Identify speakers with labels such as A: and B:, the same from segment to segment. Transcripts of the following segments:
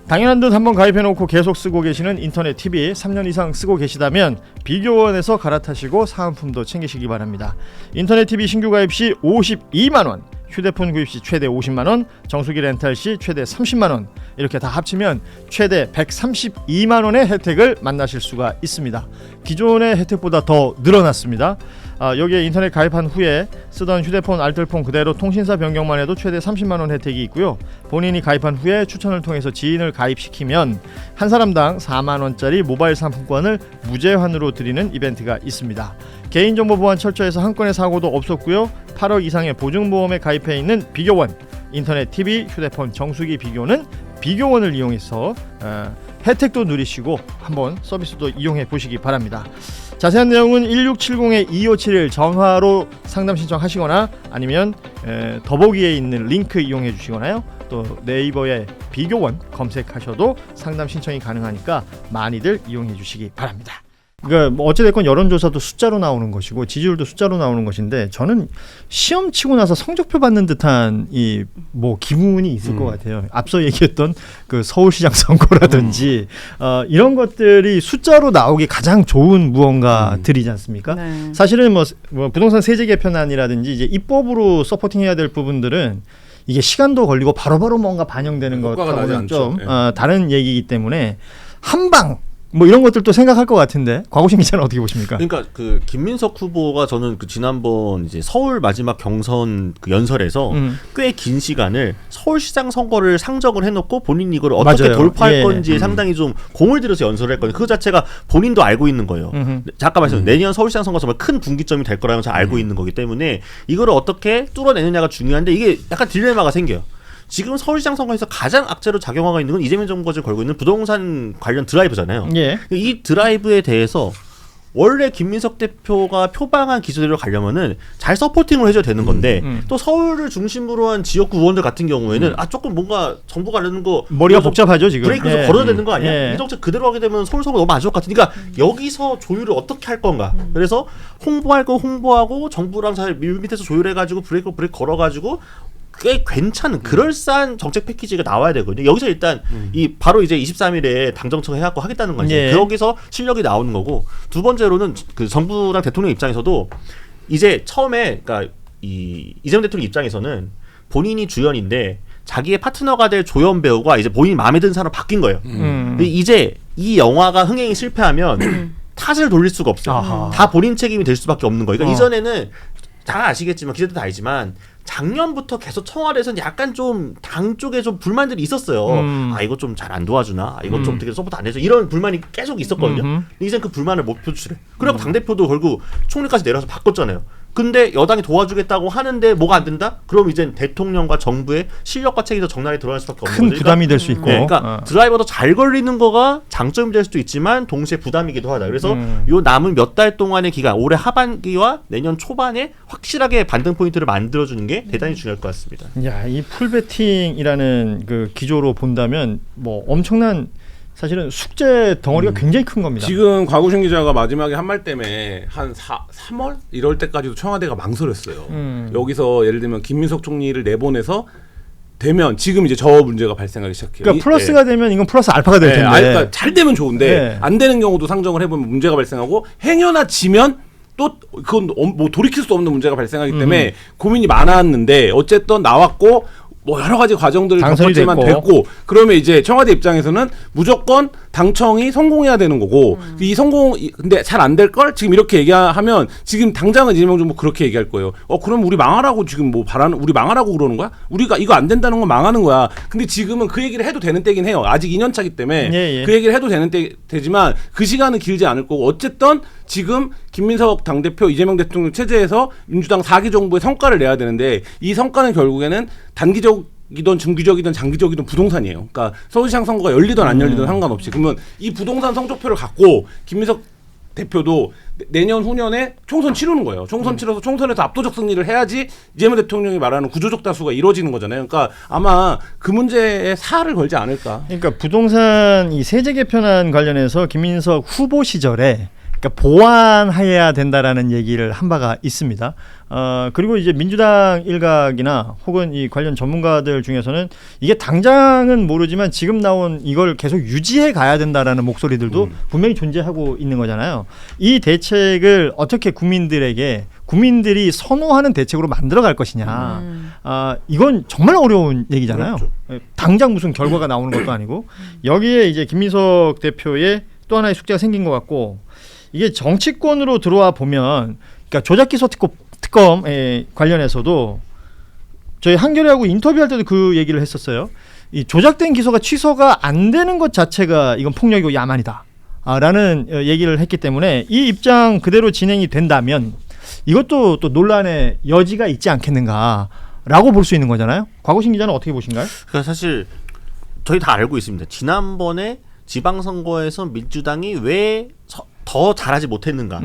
A: 당연한 듯 한번 가입해놓고 계속 쓰고 계시는 인터넷 TV 3년 이상 쓰고 계시다면 비교원에서 갈아타시고 사은품도 챙기시기 바랍니다. 인터넷 TV 신규 가입 시 52만원, 휴대폰 구입 시 최대 50만원, 정수기 렌탈 시 최대 30만원, 이렇게 다 합치면 최대 132만원의 혜택을 만나실 수가 있습니다. 기존의 혜택보다 더 늘어났습니다. 여기에 인터넷 가입한 후에 쓰던 휴대폰 알뜰폰 그대로 통신사 변경만 해도 최대 30만원 혜택이 있고요. 본인이 가입한 후에 추천을 통해서 지인을 가입시키면 한 사람당 4만원짜리 모바일 상품권을 무제한으로 드리는 이벤트가 있습니다. 개인정보 보안 철저해서 한 건의 사고도 없었고요. 8억 이상의 보증보험에 가입해 있는 비교원, 인터넷 TV, 휴대폰, 정수기 비교는 비교원을 이용해서 혜택도 누리시고 한번 서비스도 이용해 보시기 바랍니다. 자세한 내용은 1670-2571 전화로 상담 신청하시거나 아니면 더보기에 있는 링크 이용해 주시거나요. 또 네이버에 비교원 검색하셔도 상담 신청이 가능하니까 많이들 이용해 주시기 바랍니다. 그러니까 뭐 어찌됐건 여론조사도 숫자로 나오는 것이고 지지율도 숫자로 나오는 것인데 저는 시험 치고 나서 성적표 받는 듯한 이 뭐 기분이 있을 것 같아요. 앞서 얘기했던 그 서울시장 선거라든지 이런 것들이 숫자로 나오기 가장 좋은 무언가들이지 않습니까?
B: 네.
A: 사실은 뭐 부동산 세제 개편안이라든지 이제 입법으로 서포팅해야 될 부분들은 이게 시간도 걸리고 바로바로 뭔가 반영되는 것하고는 좀 다른 얘기이기 때문에 한방 뭐 이런 것들도 생각할 것 같은데 곽우신 기자는 어떻게 보십니까?
C: 그러니까 그 김민석 후보가 저는 그 지난번 이제 서울 마지막 경선 그 연설에서 꽤 긴 시간을 서울시장 선거를 상정을 해놓고 본인이 이걸 어떻게
A: 맞아요.
C: 돌파할 건지에 상당히 좀 공을 들여서 연설을 했거든요. 그 자체가 본인도 알고 있는 거예요. 잠깐 말씀 내년 서울시장 선거 정말 큰 분기점이 될 거라는 잘 알고 있는 거기 때문에 이거를 어떻게 뚫어내느냐가 중요한데 이게 약간 딜레마가 생겨요. 지금 서울시장 선거에서 가장 악재로 작용하고 있는 건 이재명 정부가 지금 걸고 있는 부동산 관련 드라이브잖아요.
A: 예.
C: 이 드라이브에 대해서 원래 김민석 대표가 표방한 기조대로 가려면은 잘 서포팅을 해줘야 되는 건데 또 서울을 중심으로 한 지역구 의원들 같은 경우에는 조금 뭔가 정부가 하려는 거
A: 머리가 복잡하죠 지금.
C: 브레이크 좀 걸어야 되는 거 아니야?
A: 예.
C: 이 정책 그대로 하게 되면 서울 선거 너무 안 좋을 것 같으니까 여기서 조율을 어떻게 할 건가? 그래서 홍보할 거 홍보하고 정부랑 잘 밀밑에서 조율해가지고 브레이크 걸어가지고 꽤 괜찮은 그럴싸한 정책 패키지가 나와야 되거든요. 여기서 일단 이 바로 이제 23일에 당정청 해갖고 하겠다는 거지.
A: 예.
C: 거기서 실력이 나오는 거고 두 번째로는 그 정부랑 대통령 입장에서도 이제 처음에 그러니까 이재명 대통령 입장에서는 본인이 주연인데 자기의 파트너가 될 조연 배우가 이제 본인이 마음에 드는 사람으로 바뀐 거예요. 이제 이 영화가 흥행이 실패하면 탓을 돌릴 수가 없어요.
A: 아하.
C: 다 본인 책임이 될 수밖에 없는 거예요. 그러니까 이전에는 다 아시겠지만 기자들 다 알지만 작년부터 계속 청와대에서는 약간 좀 당 쪽에 좀 불만들이 있었어요. 이거 좀 잘 안 도와주나? 이거 좀 되게 서포트 안 해줘? 이런 불만이 계속 있었거든요. 근데 이젠 그 불만을 못 표출해. 그래갖고 당대표도 결국 총리까지 내려서 바꿨잖아요. 근데 여당이 도와주겠다고 하는데 뭐가 안 된다? 그럼 이젠 대통령과 정부의 실력과 책임이 더 적나라하게 드러날 수밖에 없는
A: 큰
C: 거죠.
A: 부담이 될 수 있고.
C: 그러니까 드라이버도 잘 걸리는 거가 장점이 될 수도 있지만 동시에 부담이기도 하다. 그래서 요 남은 몇 달 동안의 기간, 올해 하반기와 내년 초반에 확실하게 반등 포인트를 만들어주는 게 대단히 중요할 것 같습니다.
A: 야, 이 풀베팅이라는 그 기조로 본다면 뭐 엄청난 사실은 숙제 덩어리가 굉장히 큰 겁니다.
D: 지금 곽우신 기자가 마지막에 한 말 때문에 한 3월 이럴 때까지도 청와대가 망설였어요. 여기서 예를 들면 김민석 총리를 내보내서 되면 지금 이제 저 문제가 발생하기 시작해요.
A: 그러니까 플러스가 되면 이건 플러스 알파가 될 텐데.
D: 그러니까 잘 되면 좋은데
A: 네.
D: 안 되는 경우도 상정을 해보면 문제가 발생하고 행여나 지면 또 그건 뭐 돌이킬 수 없는 문제가 발생하기 때문에 고민이 많았는데 어쨌든 나왔고 뭐 여러 가지 과정들을 겪었지만 됐고 그러면 이제 청와대 입장에서는 무조건 당청이 성공해야 되는 거고 이 성공 근데 잘 안 될 걸 지금 이렇게 얘기하면 지금 당장은 이재명 정부 그렇게 얘기할 거예요. 그럼 우리 망하라고 지금 뭐 바라는 우리 망하라고 그러는 거야? 우리가 이거 안 된다는 건 망하는 거야. 근데 지금은 그 얘기를 해도 되는 때긴 해요. 아직 2년 차기 때문에 그 얘기를 해도 되는 때지만 그 시간은 길지 않을 거고 어쨌든 지금 김민석 당대표 이재명 대통령 체제에서 민주당 4기 정부의 성과를 내야 되는데 이 성과는 결국에는 단기적이든 중기적이든 장기적이든 부동산이에요. 그러니까 서울시장 선거가 열리든 안 열리든 상관없이 그러면 이 부동산 성적표를 갖고 김민석 대표도 내년 후년에 총선 치르는 거예요. 총선 치러서 총선에서 압도적 승리를 해야지 이재명 대통령이 말하는 구조적 다수가 이루어지는 거잖아요. 그러니까 아마 그 문제에 사활을 걸지 않을까.
A: 그러니까 부동산 이 세제 개편안 관련해서 김민석 후보 시절에 그러니까 보완해야 된다라는 얘기를 한 바가 있습니다. 그리고 이제 민주당 일각이나 혹은 이 관련 전문가들 중에서는 이게 당장은 모르지만 지금 나온 이걸 계속 유지해 가야 된다라는 목소리들도 분명히 존재하고 있는 거잖아요. 이 대책을 어떻게 국민들이 선호하는 대책으로 만들어갈 것이냐. 이건 정말 어려운 얘기잖아요.
C: 그렇죠.
A: 당장 무슨 결과가 나오는 것도 아니고 여기에 이제 김민석 대표의 또 하나의 숙제가 생긴 것 같고 이게 정치권으로 들어와 보면 그러니까 조작기소 특검에 관련해서도 저희 한겨레하고 인터뷰할 때도 그 얘기를 했었어요. 이 조작된 기소가 취소가 안 되는 것 자체가 이건 폭력이고 야만이다. 라는 얘기를 했기 때문에 이 입장 그대로 진행이 된다면 이것도 또 논란의 여지가 있지 않겠는가라고 볼 수 있는 거잖아요. 곽우신 기자는 어떻게 보신가요?
C: 그러니까 사실 저희 다 알고 있습니다. 지난번에 지방선거에서 민주당이 왜 더 잘하지 못했는가.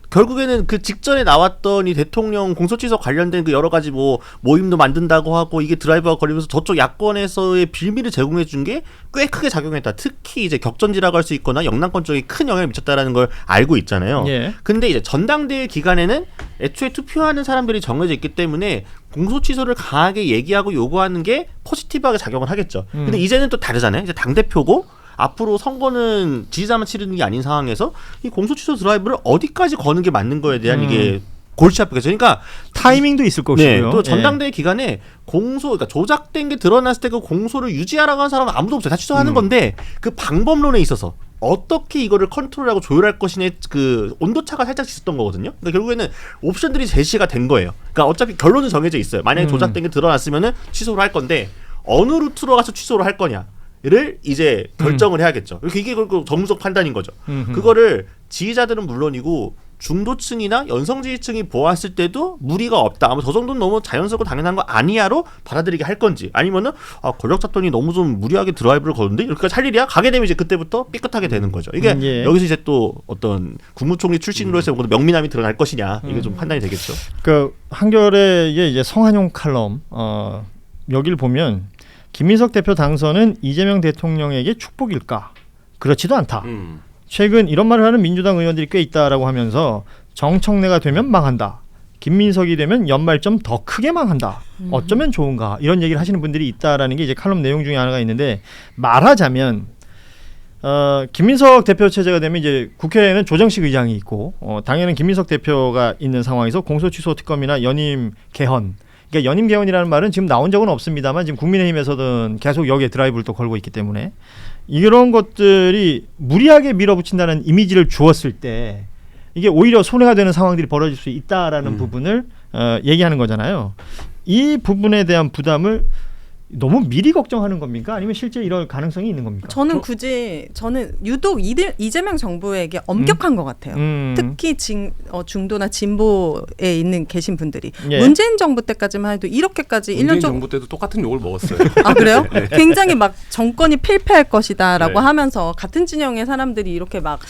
C: 결국에는 그 직전에 나왔던 이 대통령 공소취소 관련된 그 여러 가지 뭐 모임도 만든다고 하고 이게 드라이버가 걸리면서 저쪽 야권에서의 빌미를 제공해 준 게 꽤 크게 작용했다. 특히 이제 격전지라고 할 수 있거나 영남권 쪽에 큰 영향을 미쳤다라는 걸 알고 있잖아요.
A: 예.
C: 근데 이제 전당대회 기간에는 애초에 투표하는 사람들이 정해져 있기 때문에 공소취소를 강하게 얘기하고 요구하는 게 포지티브하게 작용을 하겠죠. 근데 이제는 또 다르잖아요. 이제 당대표고 앞으로 선거는 지지자만 치르는 게 아닌 상황에서 이 공소취소 드라이브를 어디까지 거는 게 맞는 거에 대한 이게 골치 아프겠죠. 그러니까
A: 타이밍도 있을 것이고요.
C: 네, 또 전당대회 기간에 그러니까 조작된 게 드러났을 때 그 공소를 유지하라고 하는 사람은 아무도 없어요. 다 취소하는 건데 그 방법론에 있어서 어떻게 이거를 컨트롤하고 조율할 것이냐 그 온도차가 살짝 있었던 거거든요. 그러니까 결국에는 옵션들이 제시가 된 거예요. 그러니까 어차피 결론은 정해져 있어요. 만약에 조작된 게 드러났으면은 취소를 할 건데 어느 루트로 가서 취소를 할 거냐. 를 이제 결정을 해야겠죠. 이게 결국 정무적 판단인 거죠. 그거를 지지자들은 물론이고 중도층이나 연성지지층이 보았을 때도 무리가 없다. 아마 저 정도는 너무 자연스럽고 당연한 거 아니야로 받아들이게 할 건지 아니면은 권력 잡더니 너무 좀 무리하게 드라이브를 거는데 이렇게까지 할 일이야? 가게 되면 이제 그때부터 삐끗하게 되는 거죠. 이게
A: 예.
C: 여기서 이제 또 어떤 국무총리 출신으로 해서 명민함이 드러날 것이냐 이게 좀 판단이 되겠죠.
A: 그 한겨레의 이제 성한용 칼럼 여기를 보면 김민석 대표 당선은 이재명 대통령에게 축복일까? 그렇지도 않다. 최근 이런 말을 하는 민주당 의원들이 꽤 있다라고 하면서 정청래가 되면 망한다. 김민석이 되면 연말점 더 크게 망한다. 어쩌면 좋은가? 이런 얘기를 하시는 분들이 있다라는 게 이제 칼럼 내용 중에 하나가 있는데 말하자면 김민석 대표 체제가 되면 이제 국회에는 조정식 의장이 있고 당연히 김민석 대표가 있는 상황에서 공소취소 특검이나 연임 개헌 그러니까 연임 개헌이라는 말은 지금 나온 적은 없습니다만 지금 국민의힘에서는 계속 여기에 드라이브를 또 걸고 있기 때문에 이런 것들이 무리하게 밀어붙인다는 이미지를 주었을 때 이게 오히려 손해가 되는 상황들이 벌어질 수 있다라는 부분을 얘기하는 거잖아요. 이 부분에 대한 부담을 너무 미리 걱정하는 겁니까? 아니면 실제 이럴 가능성이 있는 겁니까?
B: 저는 유독 이재명 정부에게 엄격한 것 같아요. 특히 중도나 진보에 계신 분들이
A: 예.
B: 문재인 정부 때까지만 해도 이렇게까지 1년
D: 문재인
B: 좀
D: 정부 때도 똑같은 욕을 먹었어요.
B: 아 그래요? 굉장히 막 정권이 필패할 것이다라고
D: 네.
B: 하면서 같은 진영의 사람들이 이렇게 막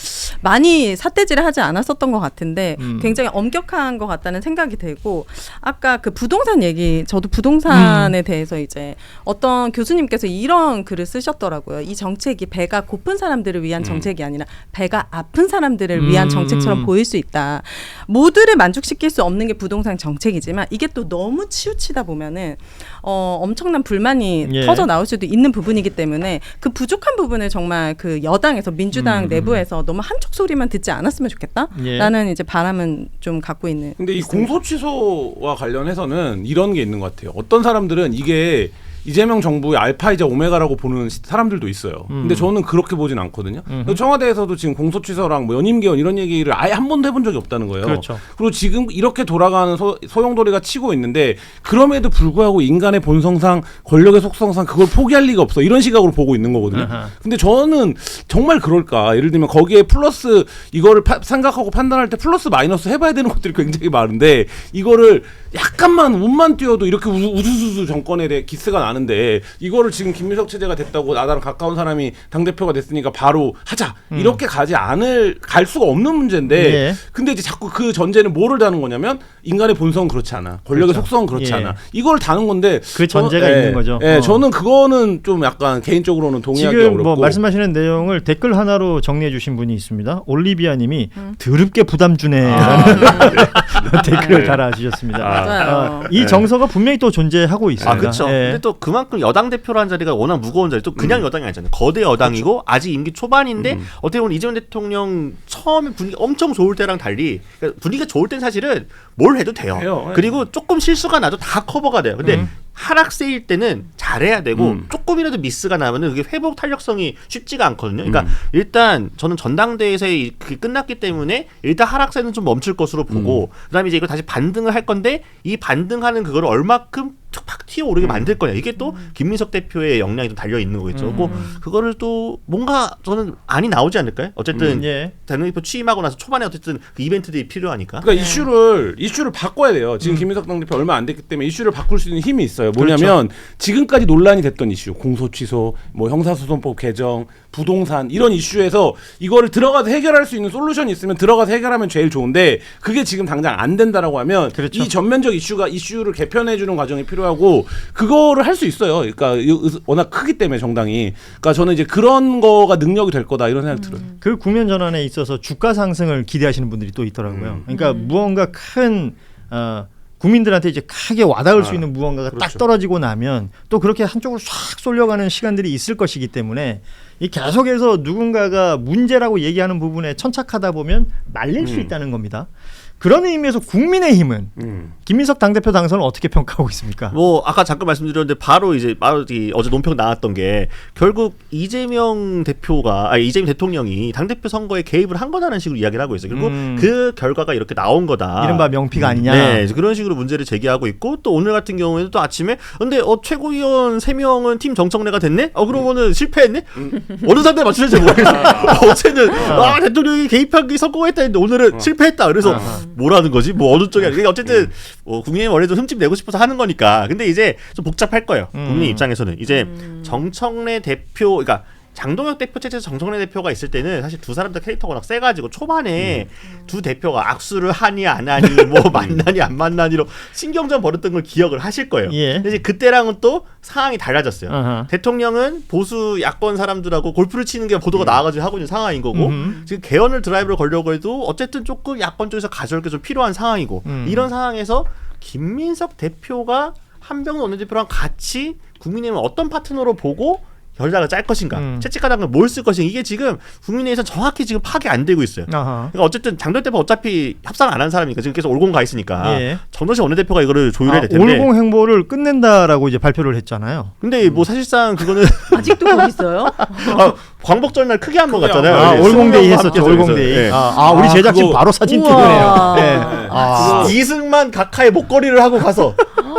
B: 많이 삿대질을 하지 않았었던 것 같은데 굉장히 엄격한 것 같다는 생각이 들고 아까 그 부동산 얘기 저도 부동산에 대해서 이제 어떤 교수님께서 이런 글을 쓰셨더라고요. 이 정책이 배가 고픈 사람들을 위한 정책이 아니라 배가 아픈 사람들을 위한 정책처럼 보일 수 있다. 모두를 만족시킬 수 없는 게 부동산 정책이지만 이게 또 너무 치우치다 보면은 엄청난 불만이
A: 예.
B: 터져 나올 수도 있는 부분이기 때문에 그 부족한 부분을 정말 그 여당에서 민주당 내부에서 너무 한쪽 소리만 듣지 않았으면 좋겠다라는
A: 예.
B: 이제 바람은 좀 갖고 있는.
D: 근데 이
B: 있습니다.
D: 공소취소와 관련해서는 이런 게 있는 것 같아요. 어떤 사람들은 이게 이재명 정부의 알파이자 오메가라고 보는 사람들도 있어요. 근데 저는 그렇게 보진 않거든요. 청와대에서도 지금 공소취소랑 뭐 연임개헌 이런 얘기를 아예 한 번도 해본 적이 없다는 거예요.
A: 그렇죠.
D: 그리고 지금 이렇게 돌아가는 소용돌이가 치고 있는데 그럼에도 불구하고 인간의 본성상 권력의 속성상 그걸 포기할 리가 없어. 이런 시각으로 보고 있는 거거든요.
A: 아하.
D: 근데 저는 정말 그럴까? 예를 들면 거기에 플러스 이거를 생각하고 판단할 때 플러스 마이너스 해봐야 되는 것들이 굉장히 많은데 이거를 약간만 운만 띄워도 이렇게 우수수수 정권에 대해 기스가 많은데 이거를 지금 김민석 체제가 됐다고 나랑 가까운 사람이 당대표가 됐으니까 바로 하자 이렇게 갈 수가 없는 문제인데
A: 예.
D: 근데 이제 자꾸 그 전제는 뭐를 다는 거냐면 인간의 본성은 그렇지 않아. 권력의
A: 그렇죠.
D: 속성은 그렇지
A: 예.
D: 않아. 이걸 다는 건데
A: 그 전제가 있는 거죠.
D: 저는 그거는 좀 약간 개인적으로는 동의하기
A: 지금
D: 어렵고
A: 뭐 말씀하시는 내용을 댓글 하나로 정리해 주신 분이 있습니다. 올리비아님이 드럽게 부담 주네라는 댓글을 달아주셨습니다.
B: 맞아요.
A: 이 정서가 분명히 또 존재하고 있습니다.
C: 그렇죠.
A: 예.
C: 근데 또 그만큼 여당 대표라는 자리가 워낙 무거운 자리, 또 그냥 여당이 아니잖아요. 거대 여당이고
A: 그렇죠.
C: 아직 임기 초반인데 어떻게 보면 이재명 대통령 처음에 분위기 엄청 좋을 때랑 달리 그러니까 분위기가 좋을 땐 사실은 뭘 해도 돼요. 그리고 조금 실수가 나도 다 커버가 돼요. 근데 하락세일 때는 잘해야 되고 조금이라도 미스가 나면은 그게 회복 탄력성이 쉽지가 않거든요. 그러니까 일단 저는 전당대회에서 그게 끝났기 때문에 일단 하락세는 좀 멈출 것으로 보고 그다음에 이제 이거 다시 반등을 할 건데 이 반등하는 그거를 얼마큼 팍 튀어오르게 만들 거냐. 이게 또 김민석 대표의 역량이 좀 달려 있는 거겠죠. 그거를 또 뭔가 저는 안이 나오지 않을까요? 어쨌든
A: 예.
C: 당대표 취임하고 나서 초반에 어쨌든 그 이벤트들이 필요하니까.
D: 그러니까 이슈를 바꿔야 돼요. 지금 김민석 당대표 얼마 안 됐기 때문에 이슈를 바꿀 수 있는 힘이 있어요. 뭐냐면 지금까지 논란이 됐던 이슈, 공소 취소, 뭐 형사소송법 개정, 부동산 이런 이슈에서 이거를 들어가서 해결할 수 있는 솔루션이 있으면 들어가서 해결하면 제일 좋은데 그게 지금 당장 안 된다라고 하면
A: 그렇죠.
D: 이 전면적 이슈를 개편해 주는 과정이 필요하고 그거를 할 수 있어요. 그러니까 워낙 크기 때문에 정당이. 그러니까 저는 이제 그런 거가 능력이 될 거다 이런 생각이 들어요.
A: 그 국면 전환에 있어서 주가 상승을 기대하시는 분들이 또 있더라고요. 그러니까 무언가 큰 국민들한테 이제 크게 와닿을 수 있는 무언가가 딱
D: 그렇죠.
A: 떨어지고 나면 또 그렇게 한쪽으로 싹 쏠려가는 시간들이 있을 것이기 때문에 이 계속해서 누군가가 문제라고 얘기하는 부분에 천착하다 보면 말릴 수 있다는 겁니다. 그런 의미에서 국민의힘은 김민석 당대표 당선을 어떻게 평가하고 있습니까?
C: 뭐 아까 잠깐 말씀드렸는데 바로 어제 논평 나왔던 게 결국 이재명 대통령이 당대표 선거에 개입을 한 거다라는 식으로 이야기를 하고 있어요. 그리고 그 결과가 이렇게 나온 거다.
A: 이른바 명피가 아니냐.
C: 네, 그런 식으로 문제를 제기하고 있고 또 오늘 같은 경우에는 또 아침에 근데 최고위원 3명은 팀 정청래가 됐네? 그러면은 실패했네? 어느 상대에 맞추는지 모르겠어요. 어제는 대통령이 개입한 게 성공했다 했는데 오늘은 실패했다. 그래서 뭐라는 거지? 뭐 어느 쪽이 아니라 어쨌든 국민의힘 원래 좀 흠집 내고 싶어서 하는 거니까. 근데 이제 좀 복잡할 거예요. 국민의 입장에서는 이제 정청래 대표, 그러니까 장동혁 대표 체제에서 정청래 대표가 있을 때는 사실 두 사람 다 캐릭터가 워낙 세가지고 초반에 두 대표가 악수를 하니 안 하니 뭐 만나니 안 만나니로 신경전 벌였던 걸 기억을 하실 거예요.
A: 예.
C: 근데 이제 그때랑은 또 상황이 달라졌어요.
A: 아하.
C: 대통령은 보수 야권 사람들하고 골프를 치는 게 보도가 나와가지고 하고 있는 상황인 거고 지금 개헌을 드라이브를 걸려고 해도 어쨌든 조금 야권 쪽에서 가져올 게 좀 필요한 상황이고 이런 상황에서 김민석 대표가 한병훈 원내대표랑 같이 국민의힘을 어떤 파트너로 보고 결단을 짤 것인가, 채찍가닥을 뭘 쓸 것인가, 이게 지금 국민의힘에서 정확히 지금 파악이 안 되고 있어요.
A: 아하.
C: 그러니까 어쨌든 장동혁 대표 어차피 협상 안 한 사람이니까 지금 계속 올공 가 있으니까
A: 예.
C: 정동식 원내대표가 이거를 조율해야 될 텐데.
A: 올공 행보를 끝낸다라고 이제 발표를 했잖아요.
C: 근데 뭐 사실상 그거는
B: 아직도 거기 있어요?
C: 광복절 날 크게 한 것 같잖아요. 네,
A: 올공데이
C: 20명
A: 했었죠.
C: 합쳐서
A: 올공데이.
C: 네.
A: 우리 제작진
B: 그거.
A: 바로 사진
B: 우와.
A: 찍으네요. 네.
C: 이승만 각하의 목걸이를 하고 가서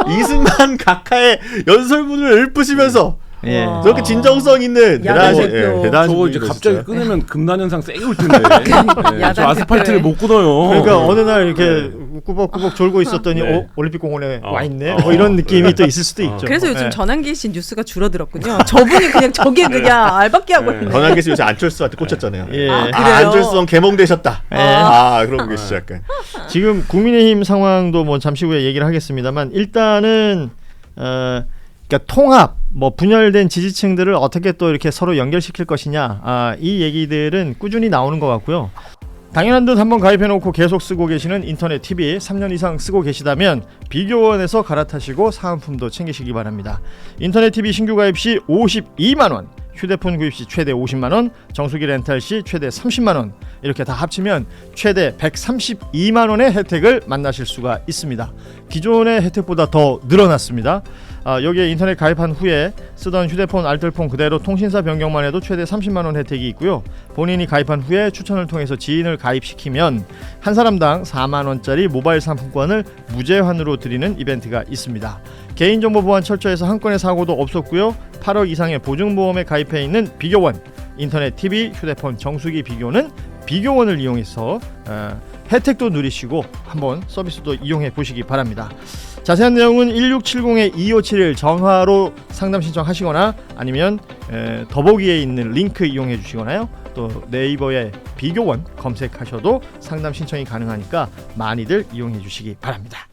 C: 이승만 각하의 연설문을 읊으시면서
A: 예.
C: 저렇게 진정성 있는
B: 야당
C: 대단한
B: 대표.
C: 대단한
D: 저거 이제
C: 분이죠,
D: 갑자기
C: 진짜.
D: 끊으면 금단 현상 세게 올 텐데.
B: 야당
D: 저 아스팔트를
B: 대표에.
D: 못 끊어요.
A: 그러니까 어느 날 이렇게 꾸벅꾸벅 졸고 있었더니
D: 네.
A: 올림픽공원에 와 있네. 뭐 이런 느낌이 또 있을 수도 있죠.
B: 그래서 요즘
A: 네.
B: 전환기 씨 뉴스가 줄어들었군요. 저분이 그냥 저게 그냥 알바끼 하고 있네.
C: 전환기 씨 요새 안철수한테 꽂혔잖아요.
A: 예.
B: 그래요?
C: 안철수는 개몽되셨다. 그러고 계시죠 약간.
A: 지금 국민의힘 상황도 뭐 잠시 후에 얘기를 하겠습니다만 일단은 그러니까 통합, 뭐 분열된 지지층들을 어떻게 또 이렇게 서로 연결시킬 것이냐, 이 얘기들은 꾸준히 나오는 것 같고요. 당연한 듯 한번 가입해놓고 계속 쓰고 계시는 인터넷 TV 3년 이상 쓰고 계시다면 비교원에서 갈아타시고 사은품도 챙기시기 바랍니다. 인터넷 TV 신규 가입 시 52만 원, 휴대폰 구입 시 최대 50만 원, 정수기 렌탈 시 최대 30만 원, 이렇게 다 합치면 최대 132만 원의 혜택을 만나실 수가 있습니다. 기존의 혜택보다 더 늘어났습니다. 여기에 인터넷 가입한 후에 쓰던 휴대폰 알뜰폰 그대로 통신사 변경만 해도 최대 30만 원 혜택이 있고요. 본인이 가입한 후에 추천을 통해서 지인을 가입시키면 한 사람당 4만 원짜리 모바일 상품권을 무제한으로 드리는 이벤트가 있습니다. 개인정보 보안 철저해서 한 건의 사고도 없었고요. 8억 이상의 보증보험에 가입해 있는 비교원, 인터넷 TV, 휴대폰 정수기 비교는 비교원을 이용해서 혜택도 누리시고 한번 서비스도 이용해 보시기 바랍니다. 자세한 내용은 1670-2571 전화로 상담 신청하시거나 아니면 더보기에 있는 링크 이용해 주시거나요. 또 네이버에 비교원 검색하셔도 상담 신청이 가능하니까 많이들 이용해 주시기 바랍니다.